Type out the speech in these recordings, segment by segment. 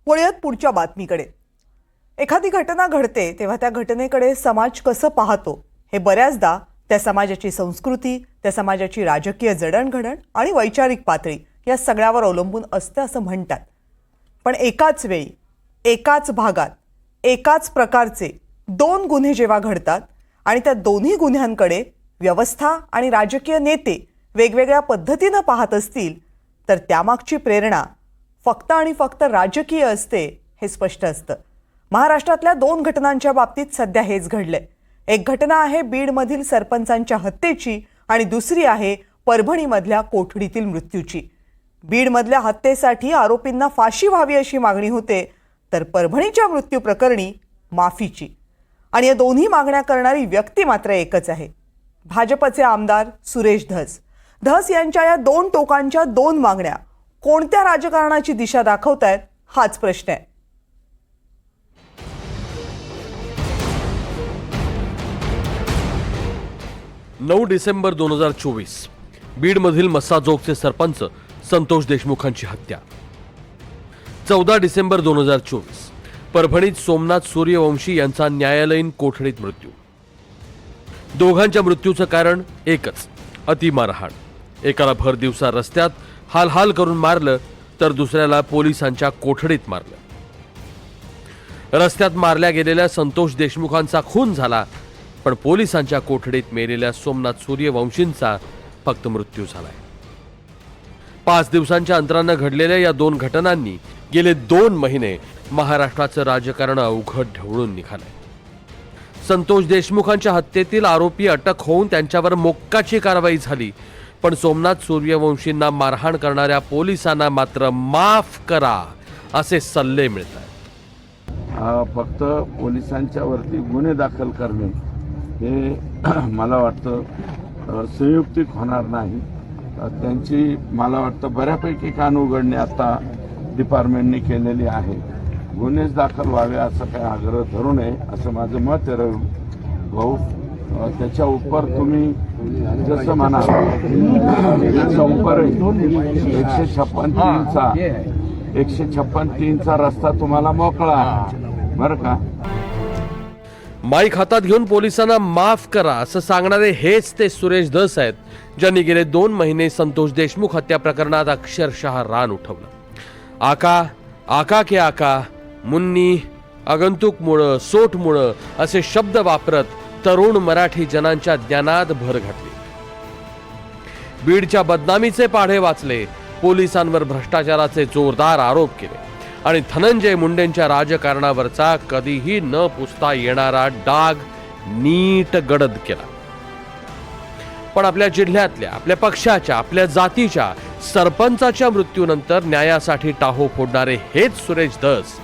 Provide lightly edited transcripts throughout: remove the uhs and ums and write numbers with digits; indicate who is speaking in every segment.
Speaker 1: वळूयात पुढच्या बातमीकडे। एखादी घटना घडते तेव्हा त्या घटनेकडे समाज कसं पाहतो हे बऱ्याचदा त्या समाजाची संस्कृती, त्या समाजाची राजकीय जडणघडण आणि वैचारिक पातळी या सगळ्यावर अवलंबून असतं असं म्हणतात। पण एकाच वेळी, एकाच भागात, एकाच प्रकारचे दोन गुन्हे जेव्हा घडतात आणि त्या दोन्ही गुन्ह्यांकडे व्यवस्था आणि राजकीय नेते वेगवेगळ्या पद्धतीनं पाहत असतील तर त्यामागची प्रेरणा फक्त आणि फक्त राजकीय असते हे स्पष्ट असतं। महाराष्ट्रातल्या दोन घटनांच्या बाबतीत सध्या हेच घडलंय। एक घटना आहे बीडमधील सरपंचांच्या हत्येची आणि दुसरी आहे परभणीमधल्या कोठडीतील मृत्यूची। बीडमधल्या हत्येसाठी आरोपींना फाशी व्हावी अशी मागणी होते, तर परभणीच्या मृत्यू प्रकरणी माफीची। आणि या दोन्ही मागण्या करणारी व्यक्ती मात्र एकच आहे, भाजपचे आमदार सुरेश धस। धस यांच्या या दोन टोकांच्या दोन मागण्या कोणत्या राजकारणाची दिशा दाखवतायत हाच प्रश्न आहे।
Speaker 2: 9 डिसेंबर 2024 बीडमधील मस्साजोगचे सरपंच संतोष देशमुखांची हत्या। 14 डिसेंबर 2024 परभणीत सोमनाथ सूर्यवंशी यांचा न्यायालयीन कोठडीत मृत्यू। दोघांच्या मृत्यूचं कारण एकच, अतिमारहाण। एकाला भर दिवसा रस्त्यात हाल करून मारलं तर दुसऱ्याला पोलिसांच्या कोठडीत मारलं। रस्त्यात मारल्या गेलेल्या संतोष देशमुखांचा खून झाला, पण पोलिसांच्या कोठडीत मेलेल्या सोमनाथ सूर्यवंशींचा फक्त मृत्यू झालाय। 5 दिवसांच्या अंतरानं घडलेल्या या दोन घटनांनी गेले 2 महिने महाराष्ट्राचं राजकारण अवघड ढवळून निघालंय। संतोष देशमुखांच्या हत्येतील आरोपी अटक होऊन त्यांच्यावर मोक्काची कारवाई झाली, पण सोमनाथ सूर्यवंशींना मारहाण करणाऱ्या पोलिसांना मात्र माफ करा असे सल्ले मिळतात।
Speaker 3: फक्त पोलिसांच्या वरती गुन्हे दाखल करणे हे मला वाटतं संयुक्तिक होणार नाही। त्यांची मला वाटतं बऱ्यापैकी कान उघडणे आता डिपार्टमेंटने केलेली आहे। गुन्हेच दाखल व्हावे असं काही आग्रह धरू नये असं माझं मत आहे। रवी भाऊ, त्याच्या उपर तुम्ही जसं म्हणा त्याच्या उपर 156(3)चा रस्ता तुम्हाला मोकळा आहे बरं का।
Speaker 2: माईक हातात घेऊन पोलिसांना माफ करा असं सांगणारे हेच ते सुरेश धस आहेत, ज्यांनी गेले 2 महिने संतोष देशमुख हत्या प्रकरणात अक्षरशः रान उठवलं। आका, आका के आका, मुन्नी, आगंतुक मुळं, सोट मुळं असे शब्द वापरत तरुण मराठी जनांच्या ज्ञानात भर घातली। बीडच्या बदनामीचे पाढे वाचले, पोलिसांवर भ्रष्टाचाराचे जोरदार आरोप केले आणि धनंजय मुंडेंच्या राजकारणावरचा कधीही न पुसता येणारा डाग नीट गडद केला। पण आपल्या जिल्ह्यातल्या, आपल्या पक्षाच्या, आपल्या जातीच्या सरपंचाच्या मृत्यूनंतर न्यायासाठी टाहो फोडणारे हेच सुरेश धस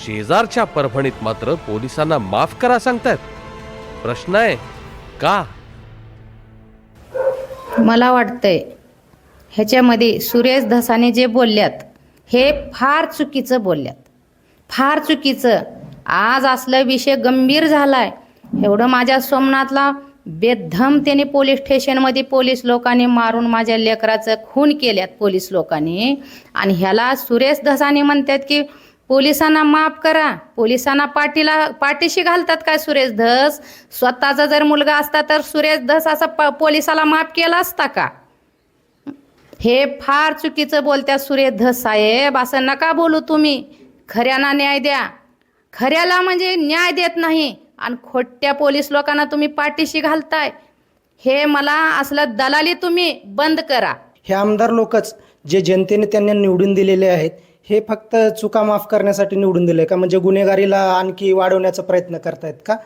Speaker 2: शेजारच्या परभणीत मात्र पोलिसांना माफ करा सांगतायत। प्रश्न आहे का?
Speaker 4: मला वाटतंय ह्याच्यामध्ये सुरेश धसाने जे बोलल्यात हे फार चुकीचं बोलल्यात, फार चुकीचं। आज असला विषय गंभीर झालाय, एवढं माझ्या सोमनाथला बेदम त्याने पोलीस स्टेशनमध्ये पोलीस लोकांनी मारून माझ्या लेकराचं खून केल्यात पोलीस लोकांनी, आणि ह्याला सुरेश धसाने म्हणतात की पोलिसांना माफ करा। पोलिसांना पाठीशी घालतात काय सुरेश धस? स्वतःचा जर मुलगा असता तर सुरेश धस असा पोलिसाला माफ केला असता का? हे फार चुकीचं बोलत्या सुरेश धस साहेब, असं नका बोलू तुम्ही। खऱ्याला न्याय द्या, खऱ्याला म्हणजे न्याय देत नाही आणि खोट्या पोलीस लोकांना तुम्ही पाठीशी घालताय। हे मला असलं दलाली तुम्ही बंद करा।
Speaker 5: हे आमदार लोकच जे जनतेने त्यांना निवडून दिलेले आहेत हे फक्त चुका माफ करण्यासाठी निवडून दिले का? म्हणजे गुन्हेगारीला आणखी वाढवण्याचा प्रयत्न करतायत का?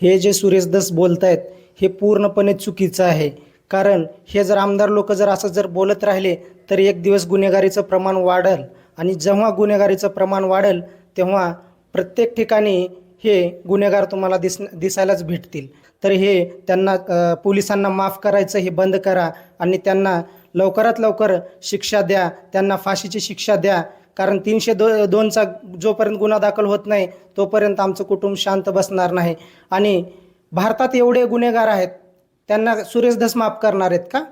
Speaker 5: हे जे सुरेश धस बोलतायत हे पूर्णपणे चुकीचं आहे। कारण हे जर आमदार लोक जर असं जर बोलत राहिले तर एक दिवस गुन्हेगारीचं प्रमाण वाढेल, आणि जेव्हा गुन्हेगारीचं प्रमाण वाढेल तेव्हा प्रत्येक ठिकाणी हे गुन्हेगार तुम्हाला दिसायलाच भेटतील। तर हे त्यांना पोलिसांना माफ करायचं हे बंद करा आणि त्यांना लवकरात लवकर शिक्षा द्या, त्यांना फाशीची शिक्षा द्या। कारण 302चा जोपर्यंत गुन्हा दाखल होत नाही तोपर्यंत आमचं कुटुंब शांत बसणार नाही। आणि भारतात एवढे गुन्हेगार आहेत, त्यांना सुरेश धस माफ करणार आहेत का?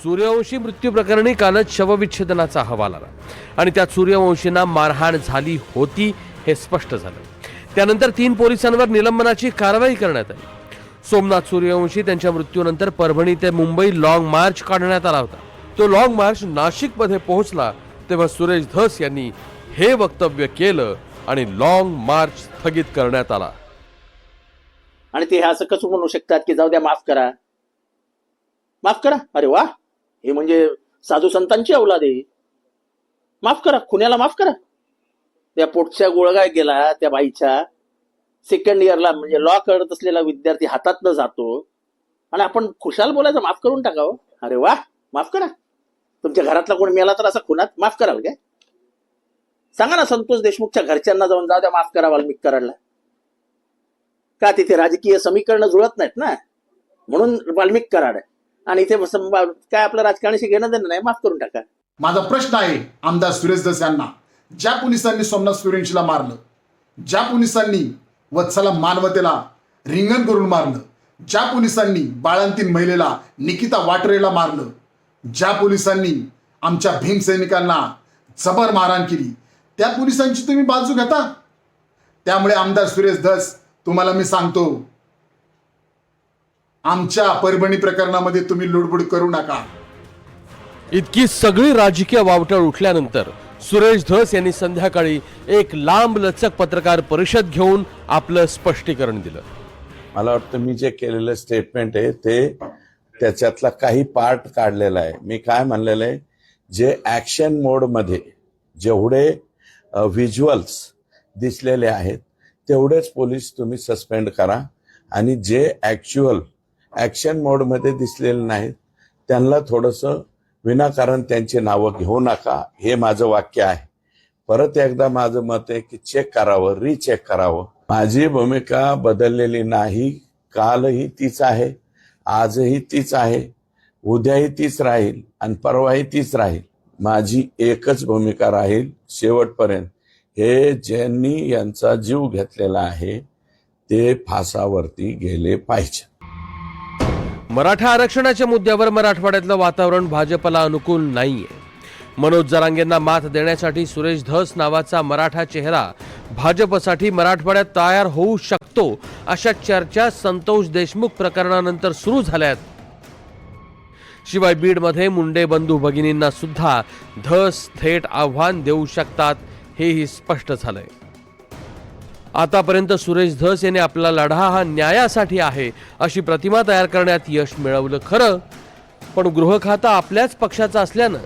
Speaker 2: सूर्यवंशी मृत्यू प्रकरणी कालच शवविच्छेदनाचा अहवाल आला आणि त्यात सूर्यवंशींना मारहाण झाली होती हे स्पष्ट झालं. त्यानंतर 3 पोलिसांवर निलंबनाची कारवाई करण्यात आली. सोमनाथ सूर्यवंशी त्यांच्या मृत्यूनंतर परभणी ते मुंबई लॉंग मार्च काढण्यात आला होता. तो लॉंग मार्च नाशिकमध्ये पोहोचला तेव्हा सुरेश धस यांनी हे वक्तव्य केलं आणि लॉंग मार्च स्थगित करण्यात आला.
Speaker 6: आणि ते असं कसं म्हणू शकतात की जाऊ द्या, माफ करा, माफ करा. अरे वा, हे म्हणजे साधू संतांची औलाद आहे. माफ करा, खुन्याला माफ करा. त्या पोटच्या गोळगाय गेला त्या बाईच्या, सेकंड इयरला म्हणजे लॉ करत असलेला विद्यार्थी हातातनं जातो आणि आपण खुशाल बोलायचं माफ करून टाकावं. अरे वा, माफ करा. तुमच्या घरातला कोण मेला तर असा खुनात माफ करावं काय? सांगा ना संतोष देशमुखच्या घरच्यांना जाऊन जाऊ द्या, माफ करा वाल्मिक कराडला. का तिथे राजकीय समीकरण जुळत नाहीत ना, म्हणून वाल्मिक कराड. आणि इथे काय आपलं राजकारणाशी घेणं देणं नाही, माफ करून टाका.
Speaker 7: माझा प्रश्न आहे आमदार सुरेश धस यांना, ज्या पोलिसांनी सोमनाथ सूर्यवंशीला मारलं, ज्या पोलिसांनी वत्सला मानवतेला रिंगण करून मारलं, ज्या पोलिसांनी बाळंतीण महिलेला निकिता वाटरेला मारलं, ज्या पोलिसांनी आमच्या भीमसैनिकांना जबर मारहाण केली, त्या पोलिसांची तुम्ही बाजू घेता. त्यामुळे आमदार सुरेश धस, तुम्हाला मी सांगतो, आमच्या परभणी प्रकरणामध्ये तुम्ही लुडबुड करू नका.
Speaker 2: इतकी सगळी राजकीय वावटळ उठल्यानंतर सुरेश धस यांनी संध्याकाळी एक लांब लचक पत्रकार परिषद घेऊन आपलं स्पष्टीकरण दिलं.
Speaker 3: मला वाटतं मी जे केलेलं स्टेटमेंट आहे ते त्याच्यातला काही पार्ट काढलेला आहे. मी काय म्हणलेलं आहे, जे ऍक्शन मोडमध्ये जेवढे व्हिज्युअल्स दिसलेले आहेत तेवढेच पोलीस तुम्ही सस्पेंड करा आणि जे ऍक्च्युअल ऍक्शन मोडमध्ये दिसलेले नाहीत त्यांना थोडंसं विनाकारण त्यांची नावं घेऊ नका, हे माझं वाक्य आहे. परत एकदा माझं मत आहे की चेक करावं, रिचेक करावं. माझी भूमिका बदललेली नाही. कालही तीच आहे, आजही तीच आहे, उद्याही तीच राहील आणि परवाही तीच राहील. माझी एकच भूमिका राहील शेवटपर्यंत. हे ज्यांनी यांचा जीव घेतलेला आहे ते फासावरती गेले पाहिजे.
Speaker 2: मराठा आरक्षणाच्या मुद्द्यावर मराठवाड्यातलं वातावरण भाजपला अनुकूल नाहीये. मनोज जरांगेंना मात देण्यासाठी सुरेश धस नावाचा मराठा चेहरा भाजपसाठी मराठवाड्यात तयार होऊ शकतो अशा चर्चा संतोष देशमुख प्रकरणानंतर सुरू झाल्यात. शिवाय बीडमध्ये मुंडे बंधू भगिनींना सुद्धा धस थेट आव्हान देऊ शकतात हेही स्पष्ट झालंय. आतापर्यंत सुरेश धस यांनी आपला लढा हा न्यायासाठी आहे अशी प्रतिमा तयार करण्यात यश मिळवलं खरं, पण गृह खातं आपल्याच पक्षाचं असल्यानं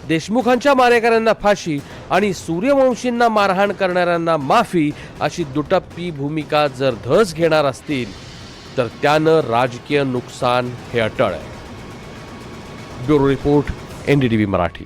Speaker 2: देशमुखांच्या मारेकऱ्यांना फाशी आणि सूर्यवंशींना मारहाण करणाऱ्यांना माफी अशी दुटप्पी भूमिका जर धस घेणार असतील तर त्यानं राजकीय नुकसान हे अटळ आहे. Bureau report, NDTV Marathi.